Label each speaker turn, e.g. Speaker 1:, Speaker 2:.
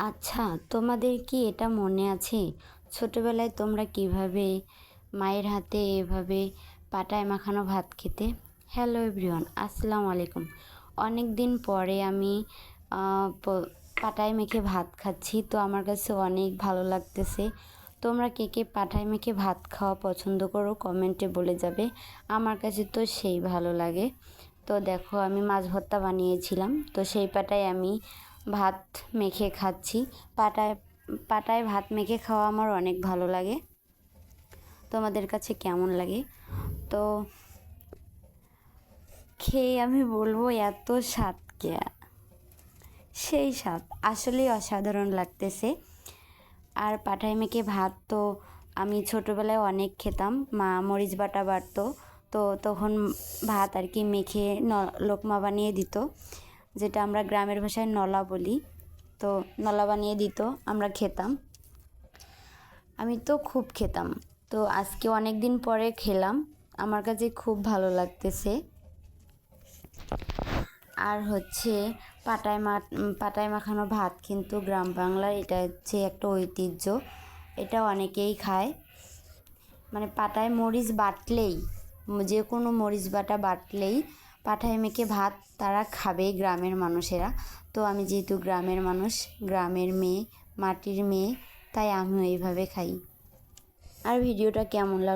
Speaker 1: আচ্ছা, তোমাদের কি এটা মনে আছে ছোটবেলায় তোমরা কিভাবে মায়ের হাতে এভাবে পাটায় মাখানো ভাত খেতে? হ্যালো এভরিওয়ান, আসসালামু আলাইকুম। অনেক দিন পরে আমি পাটায় মেখে ভাত খাচ্ছি, তো আমার কাছে অনেক ভালো লাগতেছে। তোমরা কে কে পাটায় মেখে ভাত খাওয়া পছন্দ করো কমেন্টে বলে যাবে। আমার কাছে তো সেই ভালো লাগে। তো দেখো, আমি মাছ ভর্তা বানিয়েছিলাম, তো সেই পাটায় আমি ভাত মেখে খাচ্ছি। পাটায় পাটায় ভাত মেখে খাওয়া আমার অনেক ভালো লাগে। তোমাদের কাছে কেমন লাগে? তো খেয়ে আমি বলবো এত স্বাদ কে, সেই স্বাদ আসলেই অসাধারণ লাগতেছে। আর পাটায় মেখে ভাত তো আমি ছোটোবেলায় অনেক খেতাম। মা মরিচ বাটা বাটতো, তো তখন ভাত আর কি মেখে লোকমা বানিয়ে দিত, যেটা আমরা গ্রামের ভাষায় নলা বলি। তো নলা বানিয়ে দিত, আমরা খেতাম। আমি তো খুব খেতাম। তো আজকে অনেক দিন পরে খেলাম, আমার কাছে খুব ভালো লাগতেছে। আর হচ্ছে পাটায় মাখানো ভাত কিন্তু গ্রাম বাংলার এটা হচ্ছে একটা ঐতিহ্য। এটা অনেকেই খায়। মানে পাটায় মরিচ বাটলেই, যে কোনো মরিচ বাটা বাটলেই পাটায় মেখে ভাত তারা খাবেই গ্রামের মানুষেরা। তো আমি যেহেতু গ্রামের মানুষ, গ্রামের মেয়ে, মাটির মেয়ে, তাই আমিও এইভাবে খাই। আর ভিডিওটা কেমন লাগলো